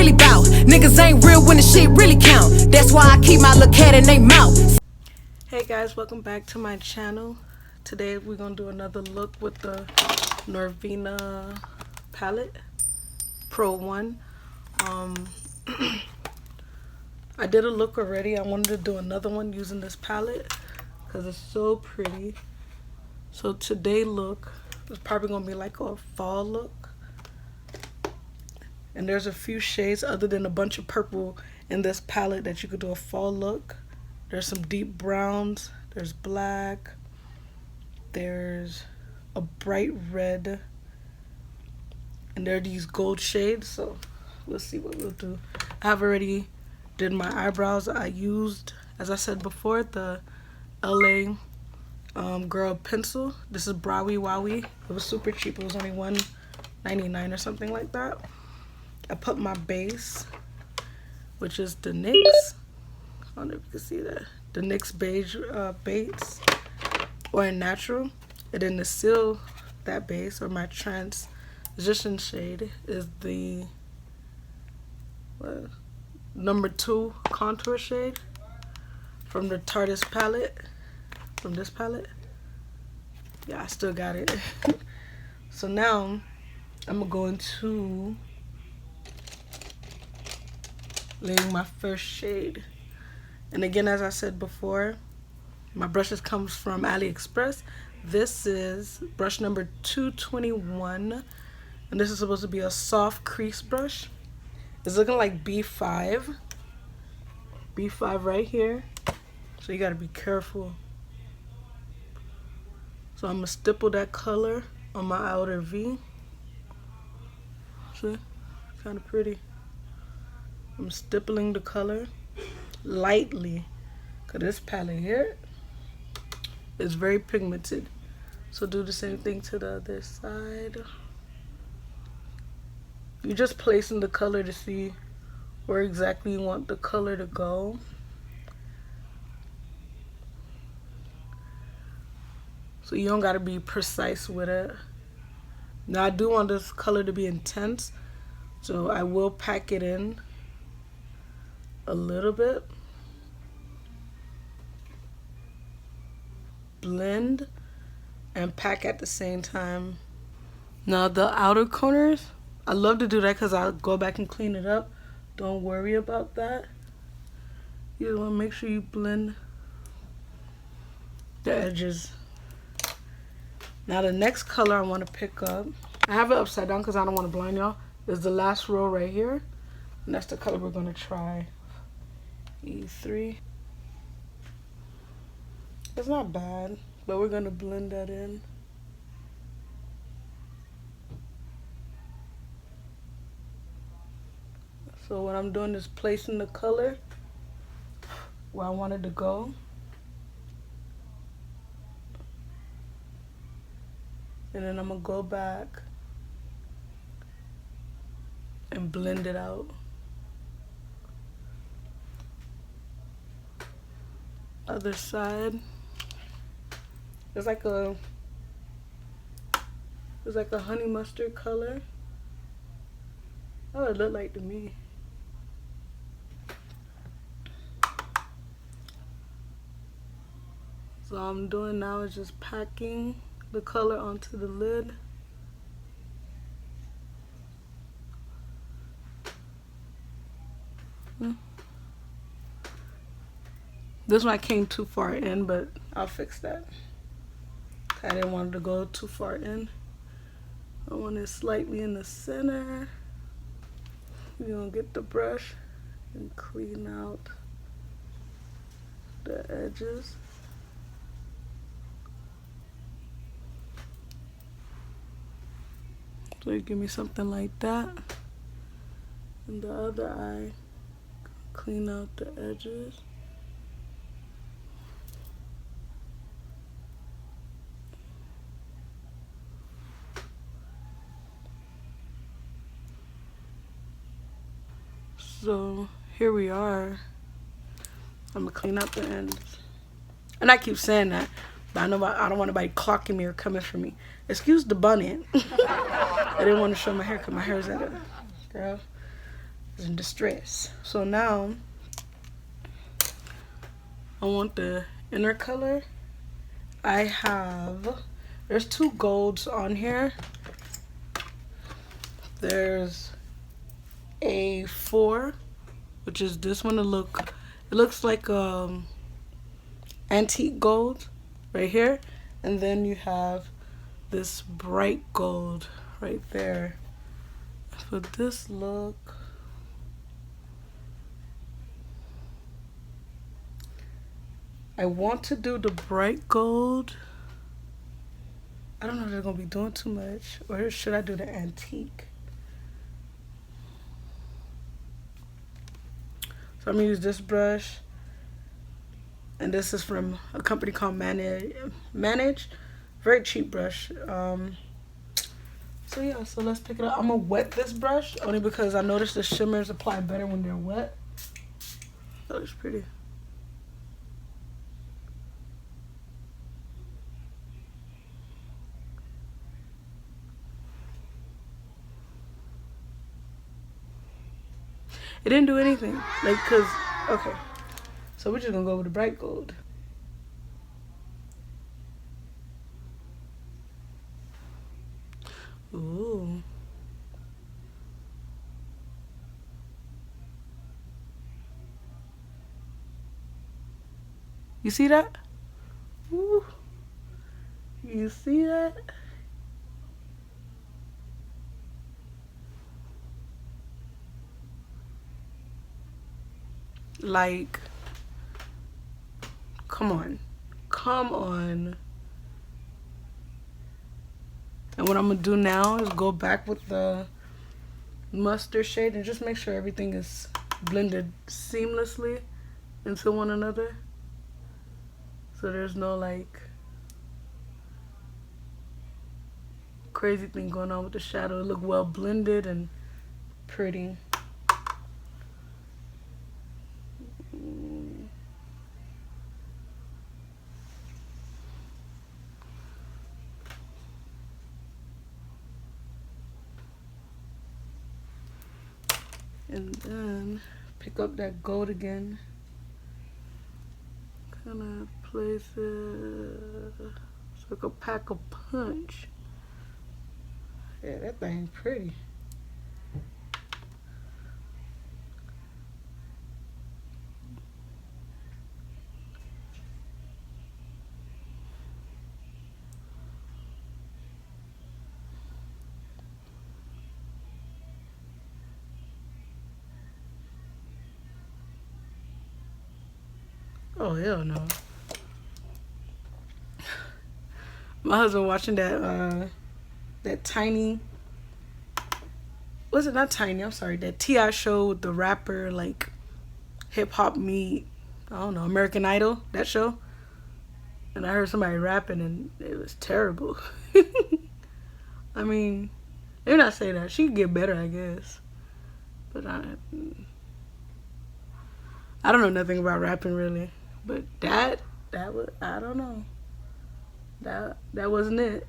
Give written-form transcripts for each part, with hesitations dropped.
really bout. Niggas ain't real when the shit really count. That's why I keep my little cat in they mouth. Hey guys, welcome back to my channel. Today we're gonna do another look with the Norvina palette Pro 1. I did a look already. I wanted to do another one using this palette because it's so pretty. So today look is probably gonna be like a fall look. And there's a few shades other than a bunch of purple in this palette that you could do a fall look. There's some deep browns, there's black, there's a bright red, and there are these gold shades. So let's see what we'll do. I have already did my eyebrows. I used, as I said before, the LA Grwm pencil. This is Browy Wowie. It was super cheap. It was only $1.99 or something like that. I put my base, which is the NYX. I don't know if you can see that. The NYX beige base, or in natural. And then to seal that base, or my transition shade, is the number 2 contour shade from the Tarte's palette. From this palette. Yeah, I still got it. So now I'm going to laying my first shade. And again, as I said before, my brushes comes from AliExpress. This is brush number 221, and this is supposed to be a soft crease brush. It's looking like B5 right here, so you got to be careful. So I'm gonna stipple that color on my outer V. See, kind of pretty. I'm stippling the color lightly, because this palette here is very pigmented. So do the same thing to the other side. You're just placing the color to see where exactly you want the color to go. So you don't gotta be precise with it. Now I do want this color to be intense, so I will pack it in a little bit. Blend and pack at the same time. Now the outer corners, I love to do that because I'll go back and clean it up. Don't worry about that. You want to make sure you blend the edges. Now the next color I want to pick up, I have it upside down because I don't want to blind y'all, is the last row right here. And that's the color we're going to try. E3. It's not bad, but we're going to blend that in. So what I'm doing is placing the color where I want it to go. And then I'm going to go back and blend it out. Other side. It's like a honey mustard color. Oh, it looked like to me. So all I'm doing now is just packing the color onto the lid. This one I came too far in, but I'll fix that. I didn't want it to go too far in. I want it slightly in the center. You're gonna get the brush and clean out the edges. So you give me something like that. And the other eye, clean out the edges. So here we are. I'm gonna clean up the ends. And I keep saying that, but I know I don't want anybody clocking me or coming for me. Excuse the bunny. I didn't want to show my hair because my hair is at a girl. is in distress. So now I want the inner color. There's two golds on here. There's A4, which is this one. It looks like antique gold right here, and then you have this bright gold right there. For this look, I want to do the bright gold. I don't know if they're gonna be doing too much, or should I do the antique? So I'm gonna use this brush, and this is from a company called Manage. Very cheap brush. So yeah, so let's pick it up. I'm gonna wet this brush only because I noticed the shimmers apply better when they're wet. That looks pretty. It didn't do anything, like, cause, okay. So we're just gonna go with the bright gold. Ooh. You see that? Ooh. You see that? Like, come on. Come on. And what I'm gonna do now is go back with the mustard shade and just make sure everything is blended seamlessly into one another. So there's no like crazy thing going on with the shadow. It look well blended and pretty. And then pick up that gold again. Kind of place it so it could pack a punch. Yeah, that thing's pretty. Oh hell no. My husband watching that tiny, was it not tiny, I'm sorry, that T.I. show with the rapper, like hip hop meet, I don't know, American Idol, that show. And I heard somebody rapping and it was terrible. I mean, let me not say that. She could get better, I guess. But I don't know nothing about rapping really. But that was, I don't know. That wasn't it.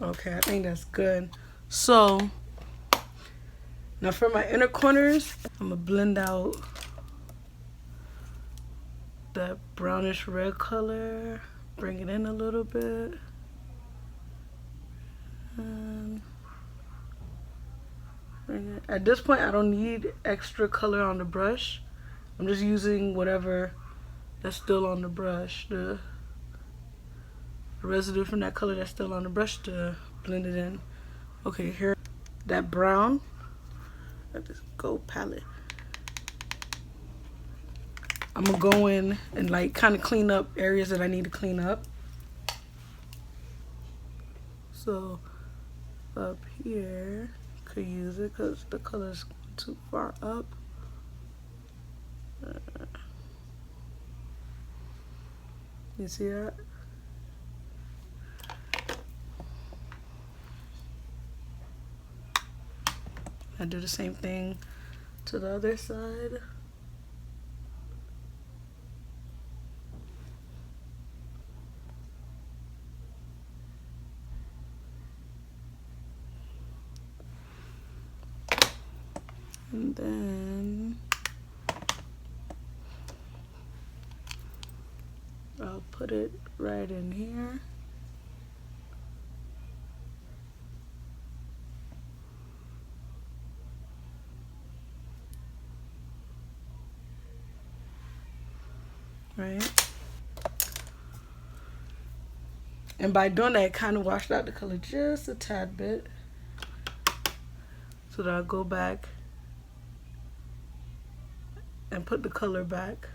Okay, I think that's good. So now for my inner corners, I'm gonna blend out that brownish red color, bring it in a little bit. And at this point, I don't need extra color on the brush. I'm just using whatever that's still on the brush, the residue from that color that's still on the brush to blend it in. Okay, here, that brown, at this gold palette. I'm gonna go in and like kind of clean up areas that I need to clean up. So up here, could use it because the color's too far up. You see that? I do the same thing to the other side. And then I'll put it right in here. Right? And by doing that, it kind of washed out the color just a tad bit. So that I'll go back and put the color back.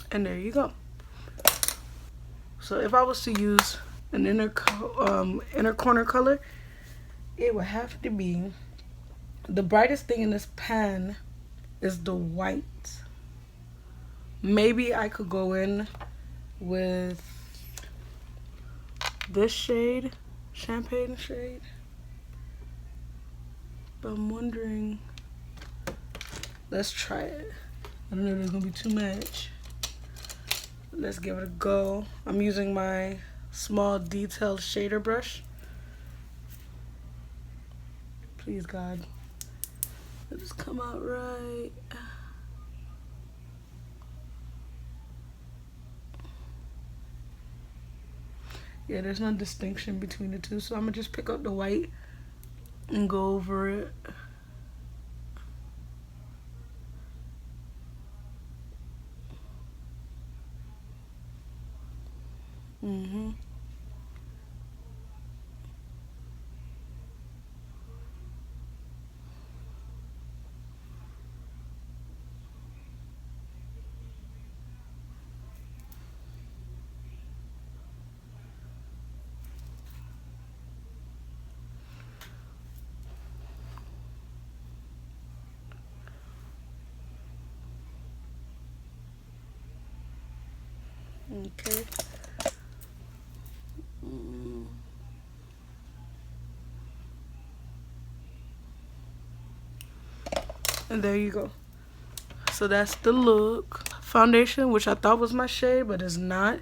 And there you go. So if I was to use an inner corner color, it would have to be, the brightest thing in this pan is the white. Maybe I could go in with this shade, champagne shade. But I'm wondering, let's try it. I don't know if there's gonna be too much. Let's give it a go. I'm using my small detailed shader brush. Please, God, let this come out right. Yeah, there's no distinction between the two, so I'm gonna just pick up the white and go over it. Okay. And there you go. So that's the look. Foundation, which I thought was my shade, but it's not.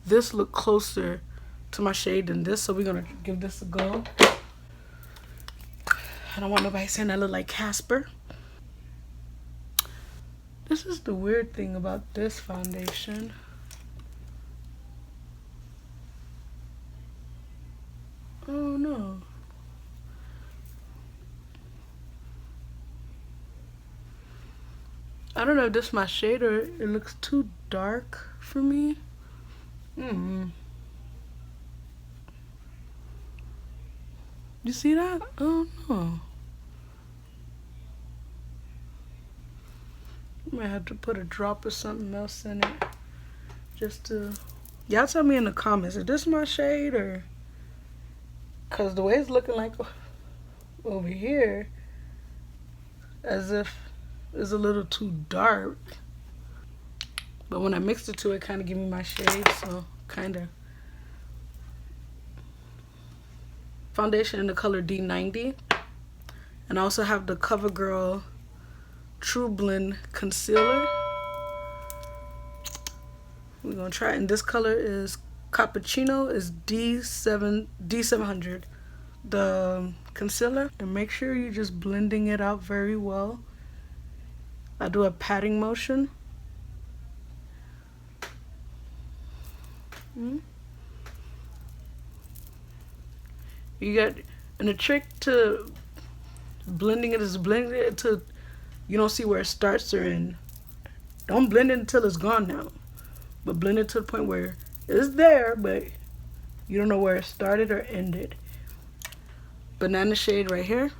This looked closer to my shade than this, so we're gonna give this a go. I don't want nobody saying I look like Casper. This is the weird thing about this foundation. Oh no. I don't know if this is my shade or it looks too dark for me. You see that? Oh no. Might have to put a drop of something else in it. Just to... Y'all tell me in the comments, is this my shade or... Because the way it's looking like over here, as if it's a little too dark. But when I mixed the two, it kind of gave me my shade, so kind of. Foundation in the color D90. And I also have the CoverGirl True Blend Concealer. We're going to try it. And this color is Cappuccino, is D700. The concealer. And make sure you're just blending it out very well. I do a patting motion. You got, and the trick to blending it is blending it to you don't see where it starts or end. Don't blend it until it's gone now, but blend it to the point where it's there, but you don't know where it started or ended. Banana shade right here.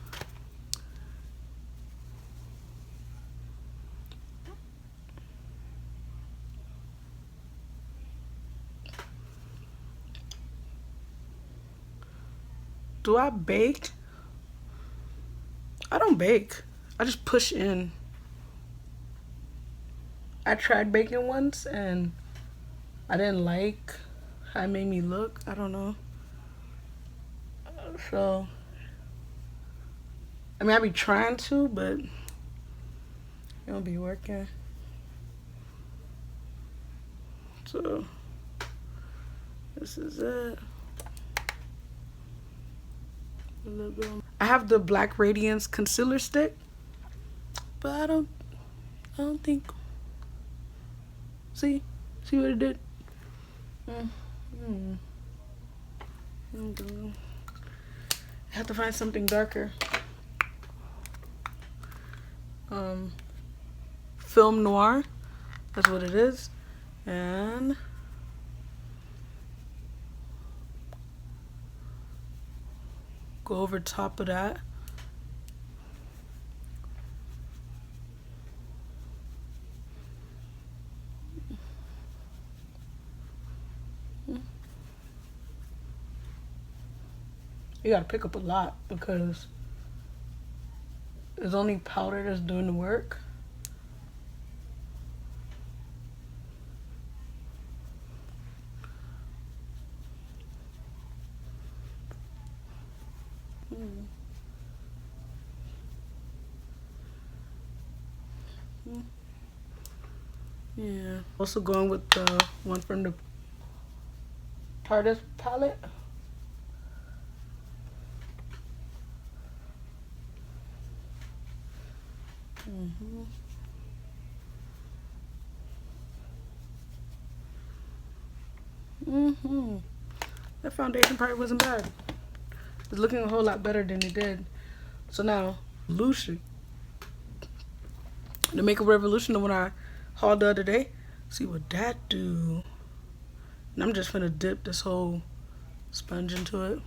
Do I bake? I don't bake. I just push in. I tried baking once and I didn't like how it made me look. I don't know. So, I mean, I be trying to, but it don't be working. So, this is it. I have the Black Radiance concealer stick, but I don't think. See what it did. I have to find something darker. Film Noir, that's what it is, and go over top of that. You gotta pick up a lot because there's only powder that's doing the work. Yeah. Also going with the one from the Tardis palette. That foundation part wasn't bad. It's looking a whole lot better than it did. So now, Lucian. The Makeup Revolution, the one I hauled the other day. See what that do. And I'm just gonna dip this whole sponge into it.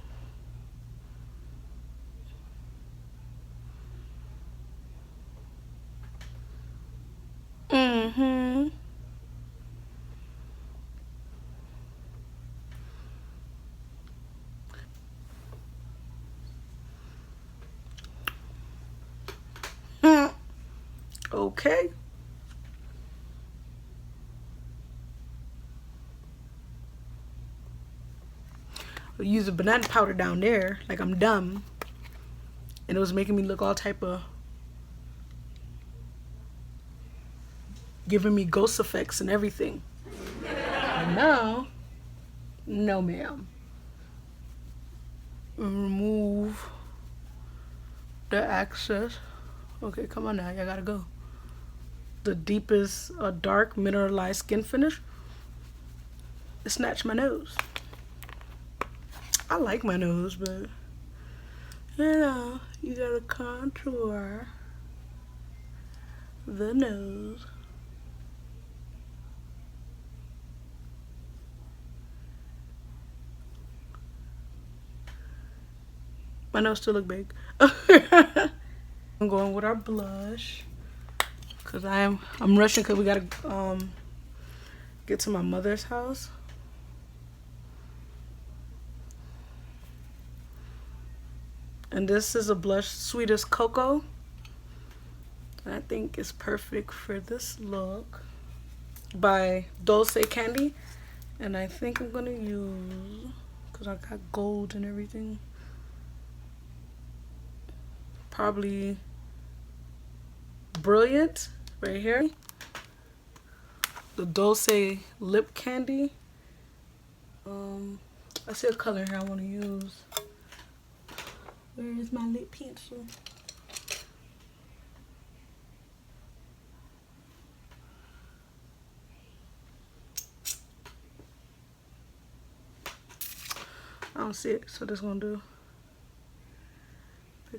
Okay. I use a banana powder down there, like I'm dumb. And it was making me look all type of, giving me ghost effects and everything. And now, no ma'am. Remove the excess. Okay, come on now, y'all gotta go. The deepest dark mineralized skin finish. It snatched my nose. I like my nose, but you know, you gotta contour the nose. My nose still look big. I'm going with our blush because I'm rushing because we gotta get to my mother's house. And this is a blush, Sweetest Cocoa. I think it's perfect for this look, by Dulce Candy. And I think I'm gonna use, because I got gold and everything, probably Brilliant right here. The Dulce Lip Candy. I see a color here I want to use. Where is my lip pencil? I don't see it, so this gonna do.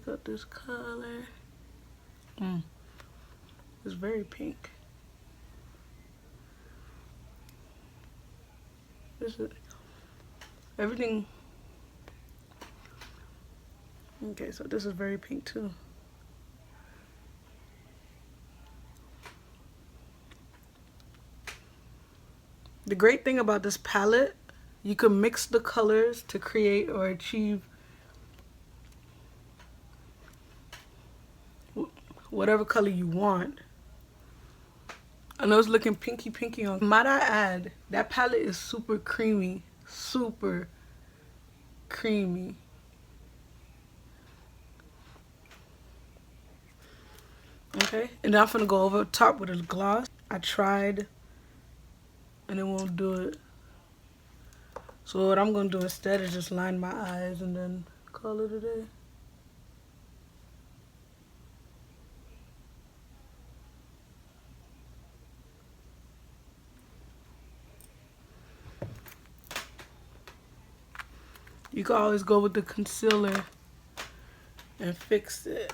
Got this color. It's very pink. This is everything. Okay, so this is very pink too. The great thing about this palette, you can mix the colors to create or achieve whatever color you want. I know it's looking pinky on. Might I add, that palette is super creamy. Super creamy. Okay, and now I'm gonna go over top with a gloss. I tried and it won't do it. So what I'm gonna do instead is just line my eyes and then call it a day. You can always go with the concealer and fix it.